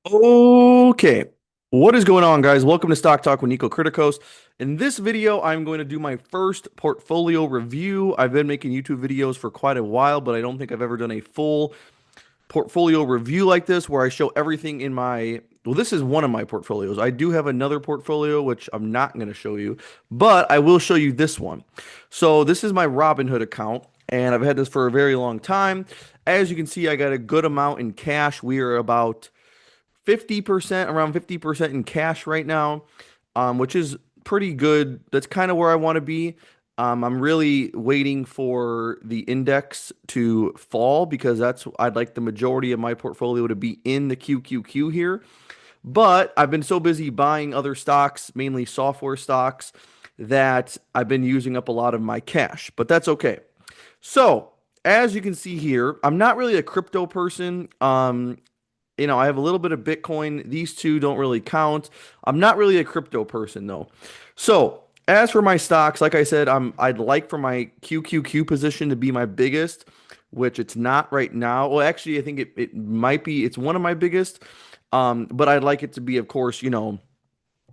Okay, what is going on, guys? Welcome to Stock Talk with Nico Kritikos. In this video, I'm going to do my first portfolio review. I've been making YouTube videos for quite a while, but I don't think I've ever done a full portfolio review like this where I show everything in my, well, this is one of my portfolios. I do have another portfolio, which I'm not going to show you, but I will show you this one. So this is my Robinhood account, and I've had this for a very long time. As you can see, I got a good amount in cash. We are about 50%, around 50% in cash right now, which is pretty good. That's kind of where I want to be. I'm really waiting for the index to fall because I'd like the majority of my portfolio to be in the QQQ here. But I've been so busy buying other stocks, mainly software stocks, that I've been using up a lot of my cash, but that's okay. So, as you can see here, I'm not really a crypto person. I have a little bit of Bitcoin. These two don't really count. I'm not really a crypto person though. So, as for my stocks, like I said, I'd like for my QQQ position to be my biggest, which it's not right now. Well, actually, I think it might be. It's one of my biggest. But I'd like it to be, of course,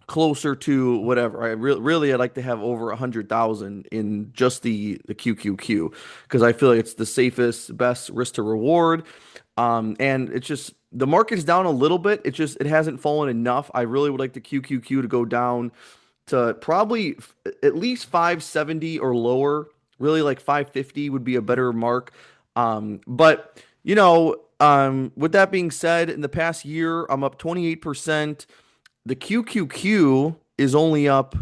closer to whatever. Really I'd like to have over 100,000 in just the QQQ because I feel like it's the safest, best risk to reward. And it's just the market's down a little bit. It hasn't fallen enough. I really would like the QQQ to go down to probably at least 570 or lower. Really like 550 would be a better mark. But with that being said, in the past year, I'm up 28%. The QQQ is only up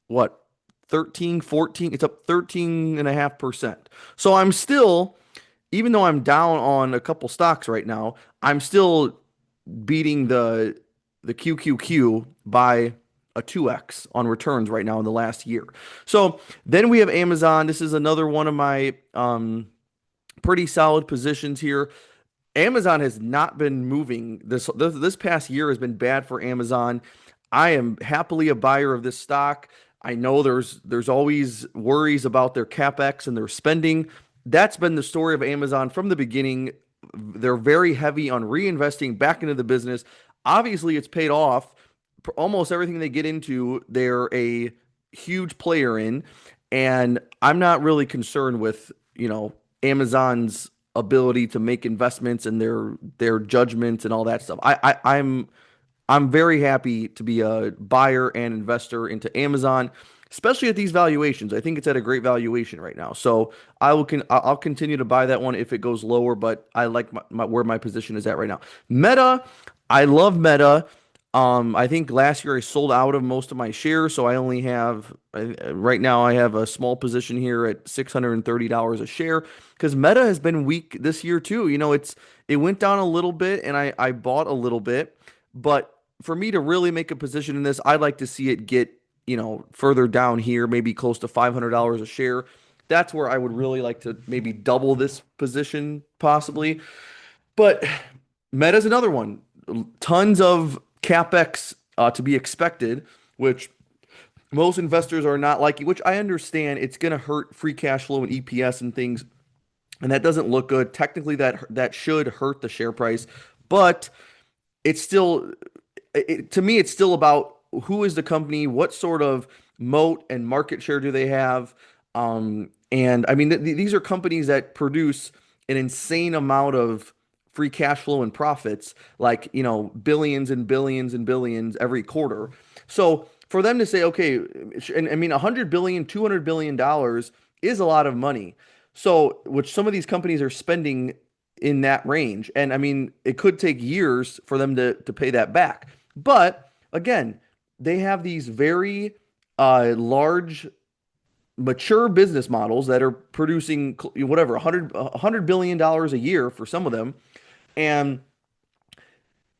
what, 13, 14? It's up 13.5%. So I'm still, even though I'm down on a couple stocks right now, I'm still beating the QQQ by a 2x on returns right now in the last year. So then we have Amazon. This is another one of my pretty solid positions here. Amazon has not been moving. This past year has been bad for Amazon. I am happily a buyer of this stock. I know there's always worries about their capex and their spending. That's been the story of Amazon from the beginning. They're very heavy on reinvesting back into the business. Obviously, it's paid off. Almost everything they get into, they're a huge player in, and I'm not really concerned with, Amazon's ability to make investments and their judgments and all that stuff. I'm very happy to be a buyer and investor into Amazon, especially at these valuations. I think it's at a great valuation right now. So I'll continue to buy that one if it goes lower, but I like where my position is at right now. Meta, I love Meta. I think last year I sold out of most of my shares, so I only have right now I have a small position here at $630 a share because Meta has been weak this year too. It went down a little bit and I bought a little bit, but for me to really make a position in this, I'd like to see it get, further down here, maybe close to $500 a share. That's where I would really like to maybe double this position possibly. But Meta's another one. Tons of capex to be expected, which most investors are not liking, which I understand it's going to hurt free cash flow and EPS and things, and that doesn't look good. Technically, that should hurt the share price, but it's still, to me, it's still about who is the company, what sort of moat and market share do they have. And I mean, these are companies that produce an insane amount of free cash flow and profits, like, billions and billions and billions every quarter. So for them to say, okay, and I mean, 100 billion, 200 billion dollars is a lot of money. So, which some of these companies are spending in that range. And I mean, it could take years for them to pay that back. But again, they have these very large, mature business models that are producing whatever, 100 billion dollars a year for some of them. And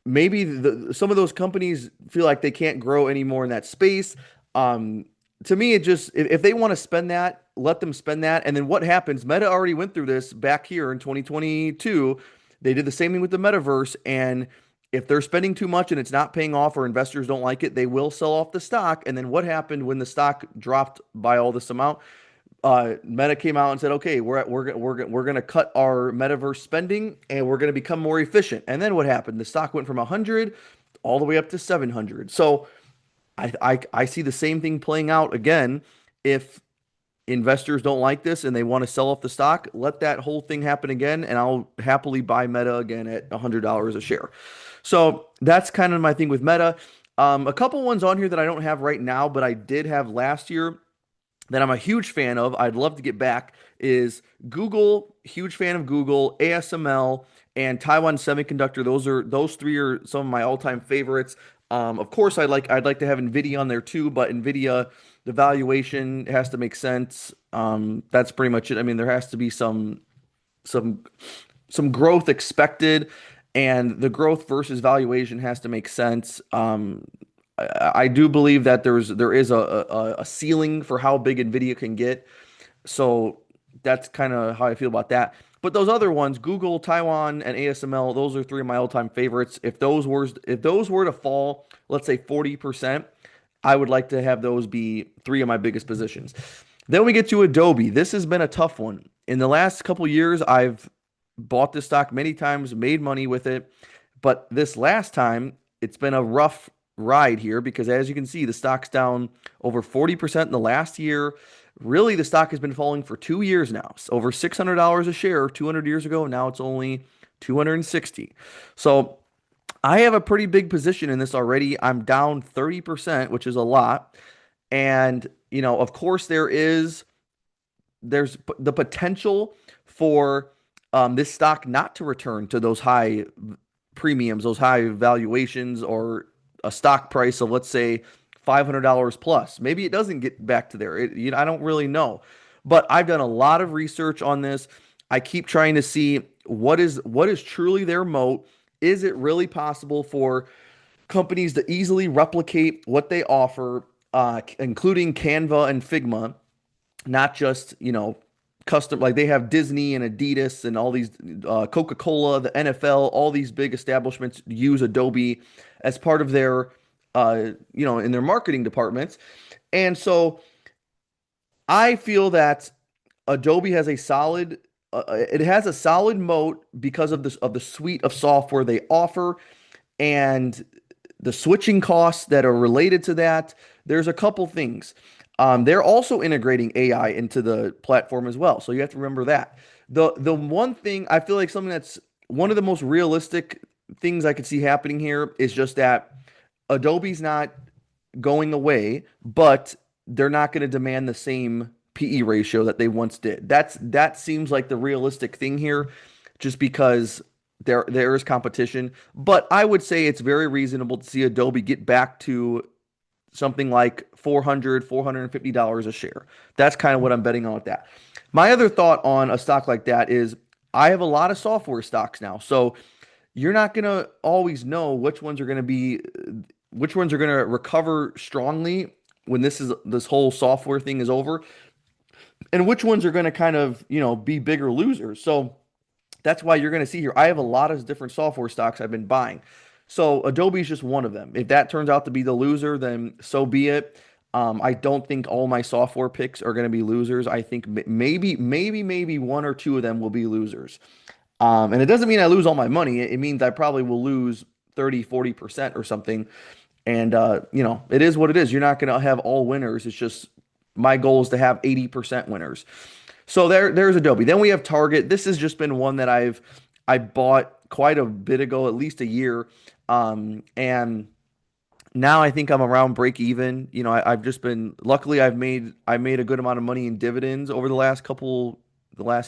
maybe some of those companies feel like they can't grow anymore in that space. Um, to me, it just, if they want to spend that, let them spend that. And then what happens? Meta already went through this back here in 2022. They did the same thing with the metaverse. And if they're spending too much and it's not paying off or investors don't like it, they will sell off the stock. And then what happened when the stock dropped by all this amount? Meta came out and said, okay, we're going to cut our metaverse spending and we're going to become more efficient. And then what happened? The stock went from 100 all the way up to 700. So I see the same thing playing out again. If investors don't like this and they want to sell off the stock, let that whole thing happen again, and I'll happily buy Meta again at $100 a share. So that's kind of my thing with Meta. A couple ones on here that I don't have right now, but I did have last year that I'm a huge fan of. I'd love to get back is Google. Huge fan of Google, ASML, and Taiwan Semiconductor. Those three are some of my all-time favorites. Of course, I'd like to have Nvidia on there too, but Nvidia, the valuation has to make sense. That's pretty much it. I mean, there has to be some some growth expected, and the growth versus valuation has to make sense. I do believe that there is a ceiling for how big Nvidia can get. So that's kind of how I feel about that. But those other ones, Google, Taiwan, and ASML, those are three of my all-time favorites. If those were to fall, let's say 40%, I would like to have those be three of my biggest positions. Then we get to Adobe. This has been a tough one. In the last couple years, I've bought this stock many times, made money with it, but this last time, it's been a rough ride here because as you can see, the stock's down over 40% in the last year. Really, the stock has been falling for 2 years now. It's over $600 a share 200 years ago. Now it's only 260. So I have a pretty big position in this already. I'm down 30%, which is a lot. And, of course, there's the potential for this stock not to return to those high premiums, those high valuations, or a stock price of, let's say, $500 plus. Maybe it doesn't get back to there. I don't really know. But I've done a lot of research on this. I keep trying to see what is truly their moat. Is it really possible for companies to easily replicate what they offer, including Canva and Figma, not just, custom, like they have Disney and Adidas and all these, Coca-Cola, the NFL, all these big establishments use Adobe as part of their, in their marketing departments. And so I feel that Adobe has a solid moat because of the suite of software they offer and the switching costs that are related to that. There's a couple things. They're also integrating AI into the platform as well, so you have to remember that. The one thing I feel like something that's one of the most realistic things I could see happening here is just that Adobe's not going away, but they're not going to demand the same PE ratio that they once did. That seems like the realistic thing here, just because there is competition. But I would say it's very reasonable to see Adobe get back to something like $450 a share. That's kind of what I'm betting on with that. My other thought on a stock like that is I have a lot of software stocks now. So you're not going to always know which ones are going to recover strongly when this whole software thing is over, and which ones are going to kind of, be bigger losers. So that's why you're going to see here. I have a lot of different software stocks I've been buying. So Adobe is just one of them. If that turns out to be the loser, then so be it. I don't think all my software picks are going to be losers. I think maybe one or two of them will be losers. And it doesn't mean I lose all my money. It means I probably will lose 30-40% or something. And it is what it is. You're not going to have all winners. It's just my goal is to have 80% winners. So there's Adobe. Then we have Target. This has just been one that I bought quite a bit ago, at least a year. And now I think I'm around break even. I've just been luckily I made a good amount of money in dividends over the last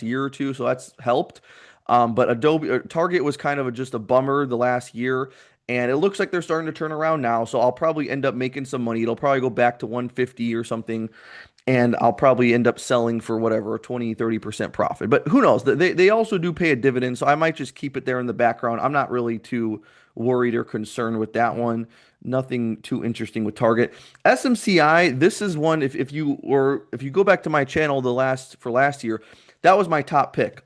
year or two, so that's helped. But Target was kind of just a bummer the last year. And it looks like they're starting to turn around now. So I'll probably end up making some money. It'll probably go back to 150 or something. And I'll probably end up selling for whatever, a 20-30% profit. But who knows? They also do pay a dividend. So I might just keep it there in the background. I'm not really too worried or concerned with that one. Nothing too interesting with Target. SMCI, this is one, if you go back to my channel for last year, that was my top pick.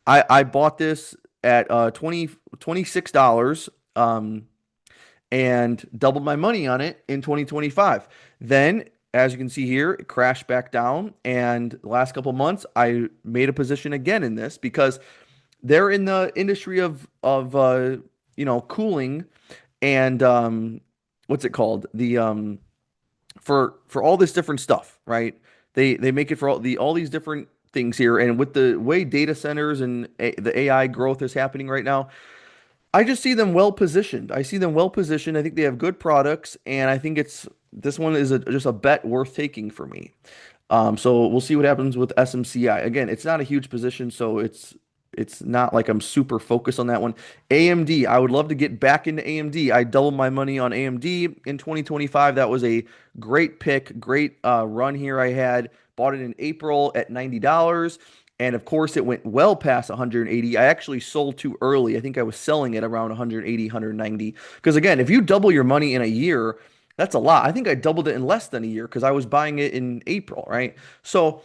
I bought this at $26 and doubled my money on it in 2025. Then as you can see here, it crashed back down. And the last couple months, I made a position again in this because they're in the industry of cooling and what's it called? The for all this different stuff, right? They make it for all these different things here, and with the way data centers and the AI growth is happening right now, I just see them well positioned. I see them well positioned. I think they have good products, and I think it's this one is just a bet worth taking for me. So we'll see what happens with SMCI. Again, it's not a huge position, so it's not like I'm super focused on that one. AMD, I would love to get back into AMD. I doubled my money on AMD in 2025. That was a great pick, great run here I had. Bought it in April at $90. And of course, it went well past 180. I actually sold too early. I think I was selling at around 180, 190. Because again, if you double your money in a year, that's a lot. I think I doubled it in less than a year because I was buying it in April, right? So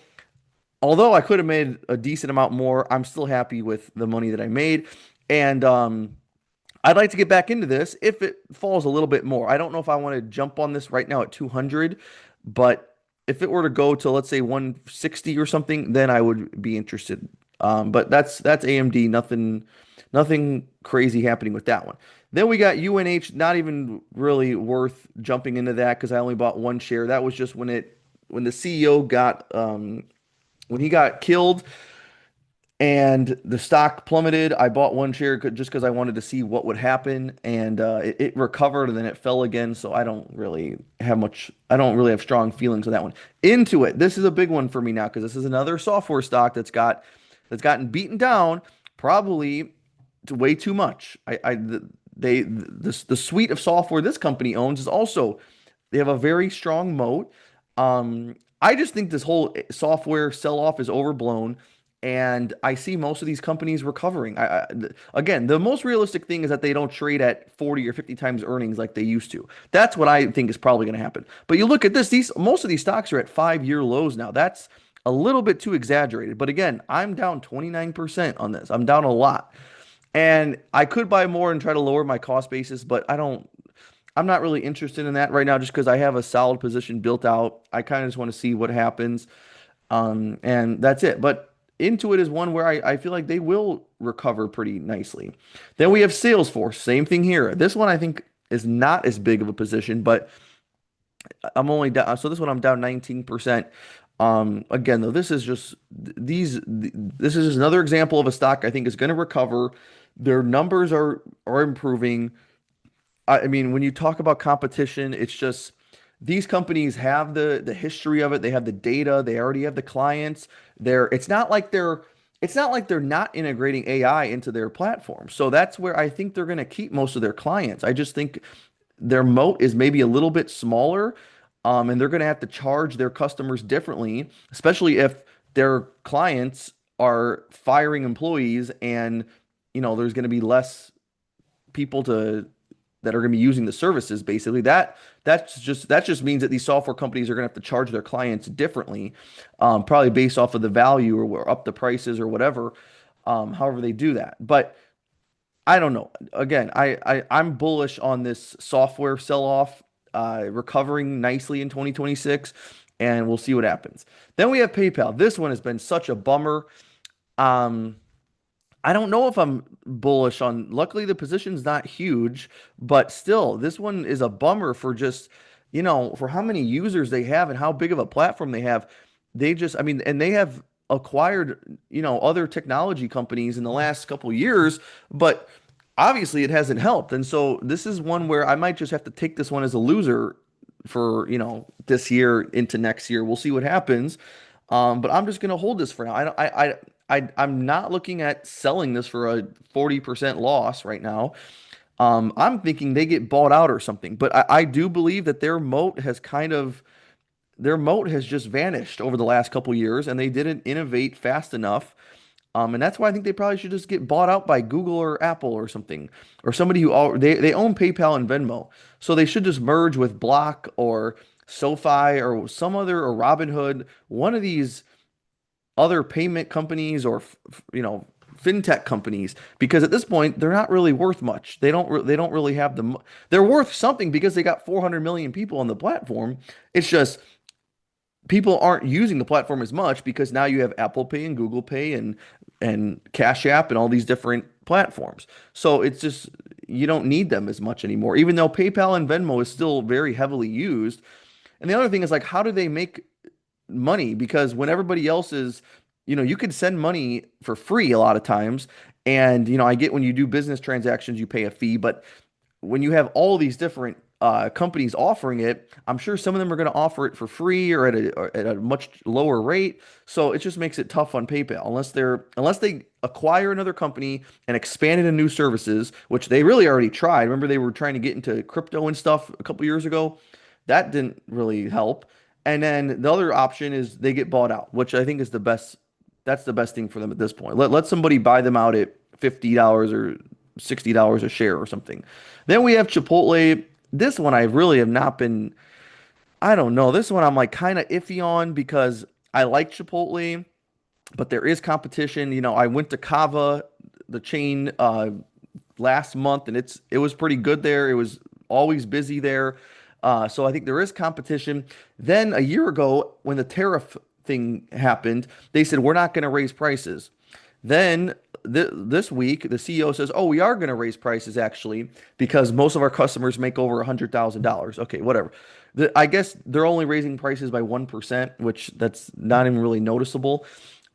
although I could have made a decent amount more, I'm still happy with the money that I made. And I'd like to get back into this if it falls a little bit more. I don't know if I want to jump on this right now at 200, but if it were to go to let's say 160 or something, then I would be interested. But that's AMD. Nothing crazy happening with that one. Then we got UNH. Not even really worth jumping into that because I only bought one share. That was just when the CEO got when he got killed and the stock plummeted. I bought one share just because I wanted to see what would happen, and it recovered and then it fell again. So I don't really have much. I don't really have strong feelings on that one. Intuit. This is a big one for me now because this is another software stock that's gotten beaten down probably way too much. The suite of software this company owns is also they have a very strong moat. I just think this whole software sell-off is overblown, and I see most of these companies recovering. Again, the most realistic thing is that they don't trade at 40 or 50 times earnings like they used to. That's what I think is probably going to happen. But you look at this; these most of these stocks are at 5-year lows now. That's a little bit too exaggerated. But again, I'm down 29% on this. I'm down a lot. And I could buy more and try to lower my cost basis, but I'm not really interested in that right now just because I have a solid position built out. I kind of just want to see what happens. And that's it. But Intuit is one where I feel like they will recover pretty nicely. Then we have Salesforce. Same thing here. This one I think is not as big of a position, but I'm only down. So this one I'm down 19%. Again, though, this is just another example of a stock I think is going to recover. Their numbers are improving. I mean, when you talk about competition, it's just these companies have the history of it. They have the data. They already have the clients. It's not like they're not integrating AI into their platform. So that's where I think they're going to keep most of their clients. I just think their moat is maybe a little bit smaller, and they're going to have to charge their customers differently, especially if their clients are firing employees and there's going to be less people that are going to be using the services. Basically that just means that these software companies are going to have to charge their clients differently, probably based off of the value or up the prices or whatever, however they do that. But I don't know. Again, I'm bullish on this software sell-off, recovering nicely in 2026, and we'll see what happens. Then we have PayPal. This one has been such a bummer. Um, I don't know if I'm bullish on. Luckily, the position's not huge, but still, this one is a bummer for just, for how many users they have and how big of a platform they have. I mean, and they have acquired, other technology companies in the last couple years, but obviously it hasn't helped. And so this is one where I might just have to take this one as a loser for, this year into next year. We'll see what happens. But I'm just going to hold this for now. I don't, I'm not looking at selling this for a 40% loss right now. I'm thinking they get bought out or something, but I do believe that their moat has just vanished over the last couple years, and they didn't innovate fast enough. And that's why I think they probably should just get bought out by Google or Apple or something, or somebody they own PayPal and Venmo, so they should just merge with Block or SoFi or some other or Robinhood, one of these other payment companies or fintech companies, because at this point they're not really worth much. They don't really have they're worth something because they got 400 million people on the platform. It's just people aren't using the platform as much because now you have Apple Pay and Google Pay and Cash App and all these different platforms. So it's just you don't need them as much anymore, even though PayPal and Venmo is still very heavily used. And the other thing is like, how do they make money? Because when everybody else is, you could send money for free a lot of times. And, I get when you do business transactions, you pay a fee, but when you have all these different companies offering it, I'm sure some of them are going to offer it for free or at a much lower rate. So it just makes it tough on PayPal unless they acquire another company and expand into new services, which they really already tried. Remember they were trying to get into crypto and stuff a couple years ago. That didn't really help. And then the other option is they get bought out, which I think is the best. That's the best thing for them at this point. Let somebody buy them out at $50 or $60 a share or something. Then we have Chipotle. This one I really have not been, I don't know. This one I'm like kind of iffy on because I like Chipotle, but there is competition. I went to Cava, the chain, last month, and it was pretty good there. It was always busy there. So I think there is competition. Then a year ago, when the tariff thing happened, they said we're not going to raise prices. Then this week, the CEO says, "Oh, we are going to raise prices actually because most of our customers make over $100,000." Okay, whatever. I guess they're only raising prices by 1%, which that's not even really noticeable.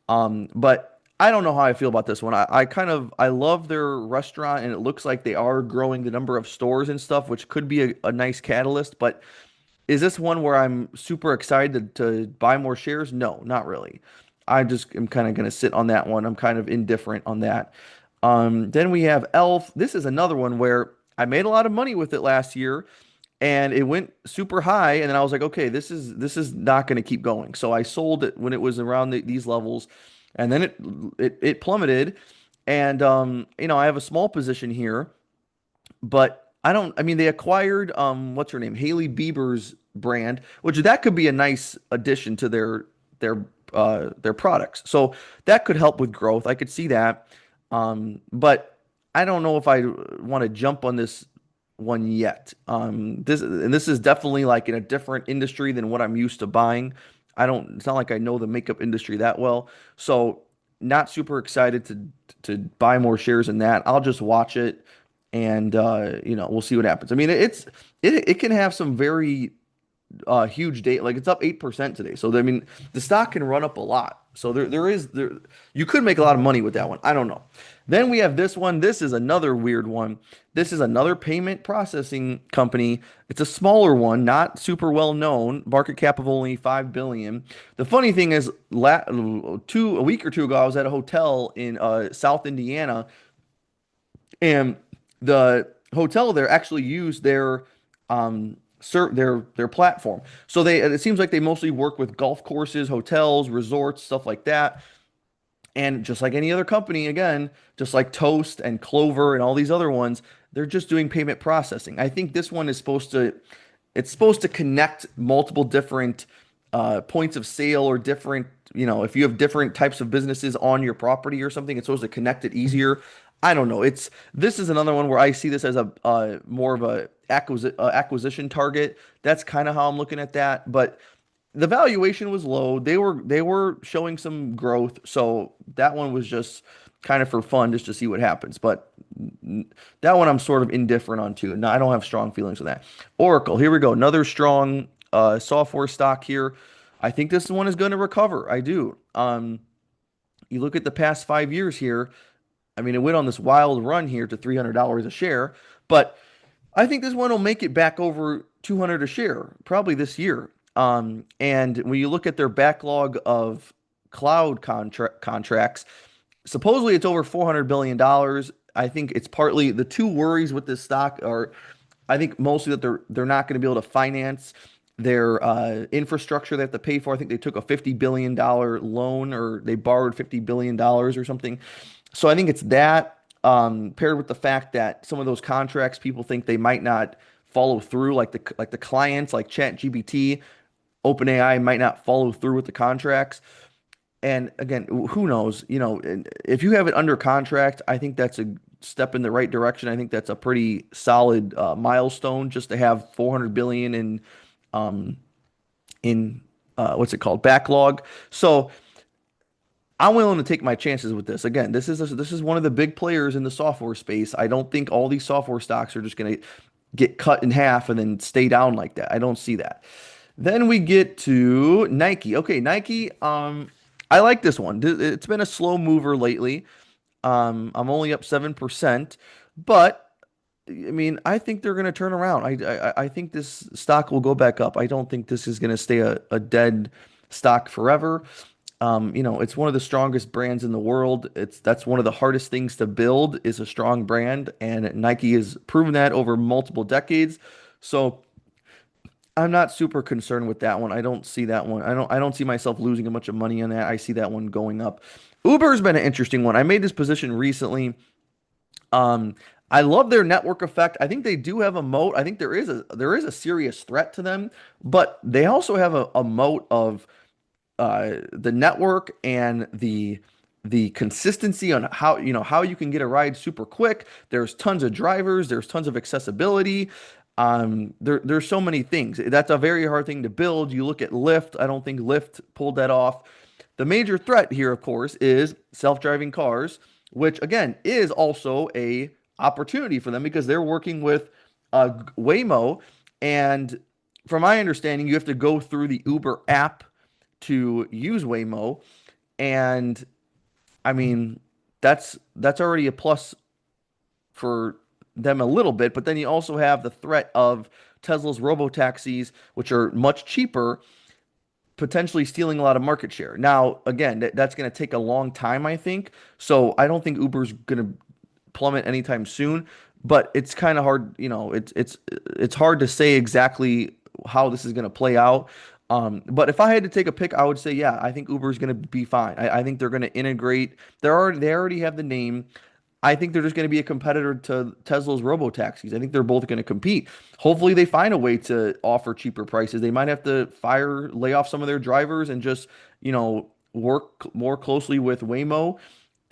But I don't know how I feel about this one. I love their restaurant and it looks like they are growing the number of stores and stuff, which could be a nice catalyst. But is this one where I'm super excited to buy more shares? No, not really. I just am kind of going to sit on that one. I'm kind of indifferent on that. Then we have Elf. This is another one where I made a lot of money with it last year and it went super high and then I was like, okay, this is not going to keep going. So I sold it when it was around these levels and then it plummeted and I have a small position here, but I mean they acquired what's her name? Haley Bieber's brand, which that could be a nice addition to their products. So that could help with growth. I could see that. But I don't know if I want to jump on this one yet. This is definitely like in a different industry than what I'm used to buying. It's not like I know the makeup industry that well. So not super excited to buy more shares in that. I'll just watch it and we'll see what happens. I mean, it can have some very huge day. Like it's up 8% today. So I mean, the stock can run up a lot. So there you could make a lot of money with that one. I don't know. Then we have this one. This is another weird one. This is another payment processing company. It's a smaller one, not super well known, market cap of only 5 billion. The funny thing is a week or two ago I was at a hotel in South Indiana and the hotel there actually used their platform. So it seems like they mostly work with golf courses, hotels, resorts, stuff like that. And just like any other company, again, just like Toast and Clover and all these other ones, they're just doing payment processing. I think this one is supposed to connect multiple different points of sale or different, if you have different types of businesses on your property or something, it's supposed to connect it easier. I don't know. This is another one where I see this as a more of a acquisition target. That's kind of how I'm looking at that. But the valuation was low. They were showing some growth, so that one was just kind of for fun, just to see what happens. But that one I'm sort of indifferent on too. No, I don't have strong feelings on that. Oracle, here we go. Another strong software stock here. I think this one is going to recover. I do. You look at the past 5 years here. I mean, it went on this wild run here to $300 a share, but I think this one will make it back over 200 a share probably this year. And when you look at their backlog of cloud contracts, supposedly it's over $400 billion dollars. I think it's partly the two worries with this stock are, I think mostly that they're not going to be able to finance their infrastructure they have to pay for. I think they took a $50 billion loan or they borrowed $50 billion or something. So I think it's that paired with the fact that some of those contracts people think they might not follow through, like the clients like ChatGPT, OpenAI might not follow through with the contracts. And again, who knows? If you have it under contract, I think that's a step in the right direction. I think that's a pretty solid milestone just to have 400 billion in um, in what's it called, backlog. So I'm willing to take my chances with this. Again, this is one of the big players in the software space. I don't think all these software stocks are just going to get cut in half and then stay down like that. I don't see that. Then we get to Nike. Okay, Nike. I like this one. It's been a slow mover lately. I'm only up 7%, but I mean, I think they're going to turn around. I think this stock will go back up. I don't think this is going to stay a dead stock forever. It's one of the strongest brands in the world. That's one of the hardest things to build is a strong brand, and Nike has proven that over multiple decades. So I'm not super concerned with that one. I don't see that one. I don't see myself losing a bunch of money on that. I see that one going up. Uber's been an interesting one. I made this position recently. Um, I love their network effect. I think they do have a moat. I think there is a serious threat to them, but they also have a moat of the network and the consistency on how you can get a ride super quick. There's tons of drivers. There's tons of accessibility. There's so many things. That's a very hard thing to build. You look at Lyft. I don't think Lyft pulled that off. The major threat here, of course, is self-driving cars, which again is also a opportunity for them because they're working with Waymo, and from my understanding, you have to go through the Uber app to use Waymo, and I mean that's already a plus for them a little bit, but then you also have the threat of Tesla's robotaxis, which are much cheaper, potentially stealing a lot of market share. Now, again, that's going to take a long time, I think. So I don't think Uber's going to plummet anytime soon, but it's kind of hard, it's hard to say exactly how this is going to play out. But if I had to take a pick, I would say, yeah, I think Uber is going to be fine. I think they're going to integrate. They already have the name. I think they're just going to be a competitor to Tesla's robotaxis. I think they're both going to compete. Hopefully, they find a way to offer cheaper prices. They might have to lay off some of their drivers and just, work more closely with Waymo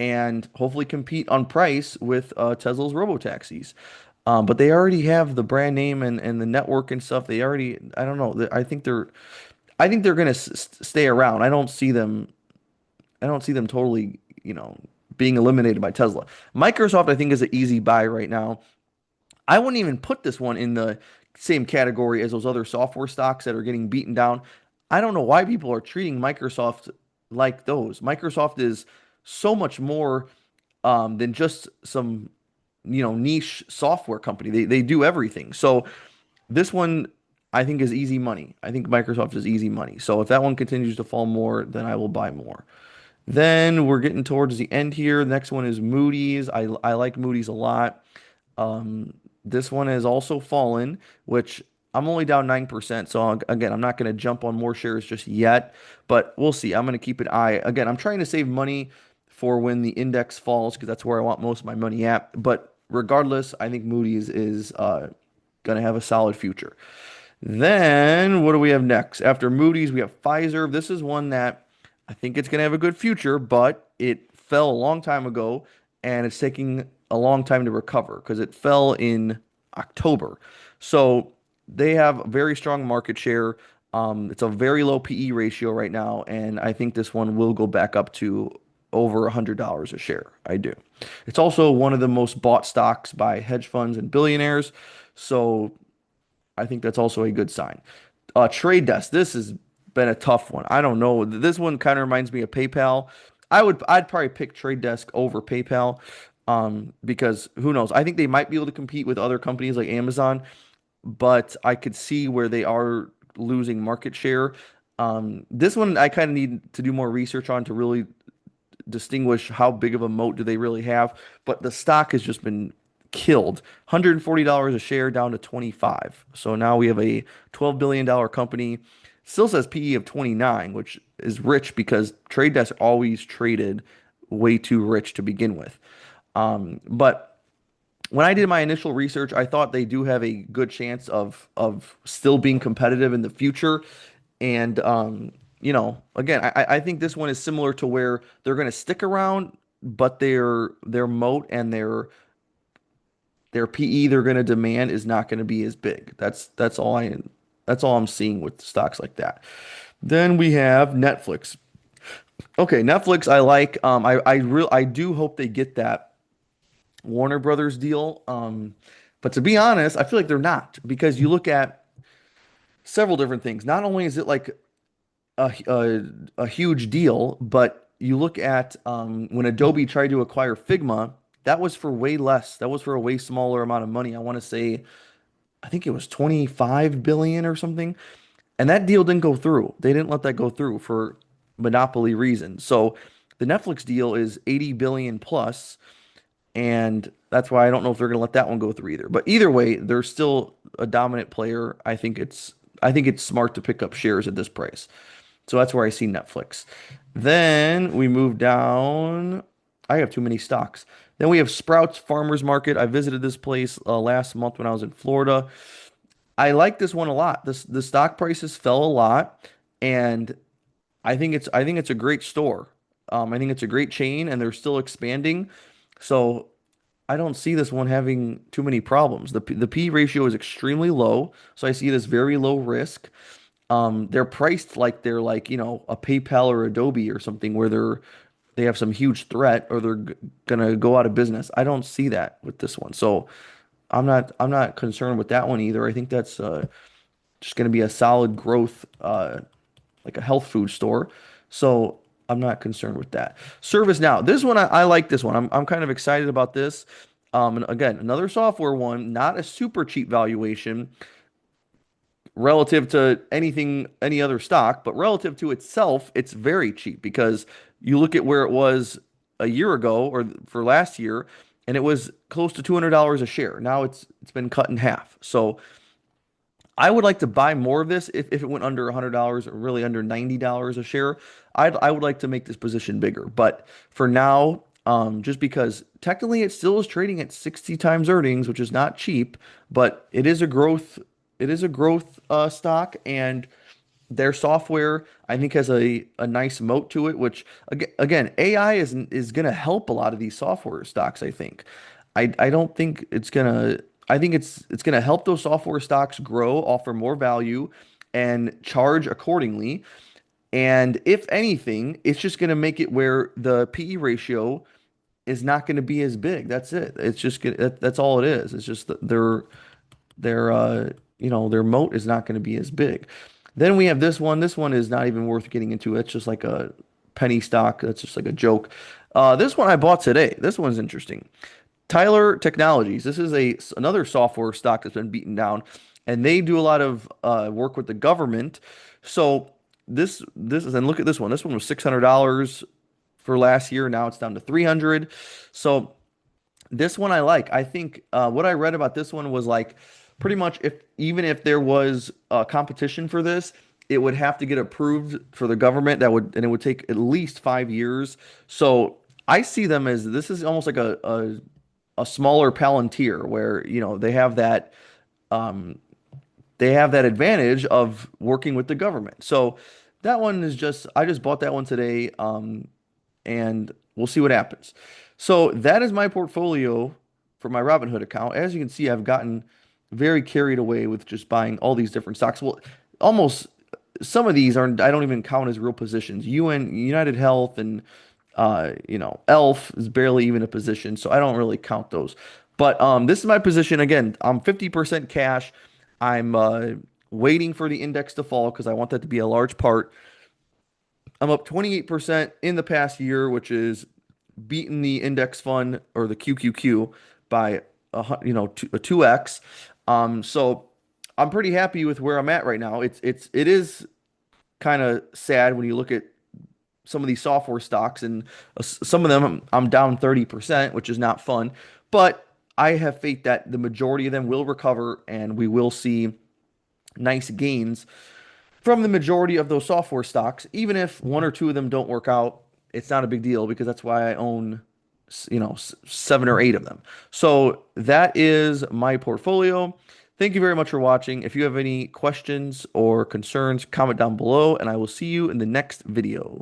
and hopefully compete on price with Tesla's robotaxis. But they already have the brand name and the network and stuff. I don't know. I think they're going to stay around. I don't see them totally, being eliminated by Tesla. Microsoft, I think, is an easy buy right now. I wouldn't even put this one in the same category as those other software stocks that are getting beaten down. I don't know why people are treating Microsoft like those. Microsoft is so much more than just some, niche software company. They do everything. So this one, I think, is easy money. I think Microsoft is easy money. So if that one continues to fall more, then I will buy more. Then we're getting towards the end here. The next one is Moody's. I like Moody's a lot. This one has also fallen, which I'm only down 9%. So again, I'm not going to jump on more shares just yet, but we'll see. I'm going to keep an eye. Again, I'm trying to save money for when the index falls because that's where I want most of my money at. But regardless, I think Moody's is going to have a solid future. Then what do we have next? After Moody's, we have Pfizer. This is one that I think it's going to have a good future, but it fell a long time ago and it's taking a long time to recover because it fell in October. So they have very strong market share. It's a very low PE ratio right now, and I think this one will go back up to over $100 a share. I do. It's also one of the most bought stocks by hedge funds and billionaires. So I think that's also a good sign. Trade Desk. This has been a tough one. I don't know. This one kind of reminds me of PayPal. I'd probably pick Trade Desk over PayPal, because who knows? I think they might be able to compete with other companies like Amazon, but I could see where they are losing market share. This one I kind of need to do more research on to really distinguish how big of a moat do they really have. But the stock has just been killed. $140 a share down to 25. So now we have a $12 billion company. Still says PE of 29, which is rich because Trade Desk always traded way too rich to begin with. But when I did my initial research, I thought they do have a good chance of still being competitive in the future. And again, I think this one is similar to where they're going to stick around, but their moat and their PE they're going to demand is not going to be as big. That's all I'm seeing with stocks like that. Then we have Netflix. Okay, Netflix I like. I do hope they get that Warner Brothers deal. But to be honest, I feel like they're not because you look at several different things. Not only is it like a huge deal, but you look at when Adobe tried to acquire Figma, that was for way less. That was for a way smaller amount of money. I want to say, I think it was 25 billion or something. And that deal didn't go through. They didn't let that go through for monopoly reasons. So the Netflix deal is 80 billion plus, and that's why I don't know if they're going to let that one go through either. But either way, they're still a dominant player. I think it's smart to pick up shares at this price. So that's where I see Netflix. Then we move down. I have too many stocks. Then we have Sprouts Farmers Market. I visited this place last month when I was in Florida. I like this one a lot. The stock prices fell a lot, and I think it's a great store. I think it's a great chain, and they're still expanding. So I don't see this one having too many problems. The P ratio is extremely low, so I see it as very low risk. They're priced like they're like, a PayPal or Adobe or something where they have some huge threat or they're gonna go out of business. I don't see that with this one. So I'm not concerned with that one either. I think that's just gonna be a solid growth like a health food store. So I'm not concerned with that. ServiceNow. This one I like this one. I'm kind of excited about this. And again, another software one, not a super cheap valuation relative to any other stock, but relative to itself, it's very cheap because you look at where it was a year ago or for last year, and it was close to $200 a share. Now it's been cut in half. So I would like to buy more of this if it went under $100 or really under $90 a share. I would like to make this position bigger. But for now, just because technically it still is trading at 60 times earnings, which is not cheap, but it is a growth stock, and their software I think has a nice moat to it, which again AI is going to help a lot of these software stocks. I don't think it's gonna. I think it's gonna help those software stocks grow, offer more value, and charge accordingly. And if anything, it's just gonna make it where the PE ratio is not gonna be as big. That's it. It's just that's all it is. It's just that their moat is not gonna be as big. Then we have this one. This one is not even worth getting into. It's just like a penny stock. That's just like a joke. This one I bought today. This one's interesting. Tyler Technologies. This is another software stock that's been beaten down, and they do a lot of work with the government. So this is, and look at this one. This one was $600 for last year. Now it's down to 300. So this one I like. I think what I read about this one was like pretty much if even if there was competition for this, it would have to get approved for the government. And it would take at least 5 years. So I see them as this is almost like a smaller Palantir where um, they have that advantage of working with the government. So that one is just I just bought that one today, and we'll see what happens. So that is my portfolio for my Robinhood account. As you can see, I've gotten very carried away with just buying all these different stocks. Well, almost some of these aren't I don't even count as real positions. United Health and Elf is barely even a position, so I don't really count those. But this is my position again. I'm 50% cash. I'm waiting for the index to fall because I want that to be a large part. I'm up 28% in the past year, which is beating the index fund or the QQQ by a 2x. So I'm pretty happy with where I'm at right now. It is kind of sad when you look at some of these software stocks, and some of them I'm down 30%, which is not fun. But I have faith that the majority of them will recover, and we will see nice gains from the majority of those software stocks. Even if one or two of them don't work out, it's not a big deal because that's why I own, seven or eight of them. So that is my portfolio. Thank you very much for watching. If you have any questions or concerns, comment down below, and I will see you in the next video.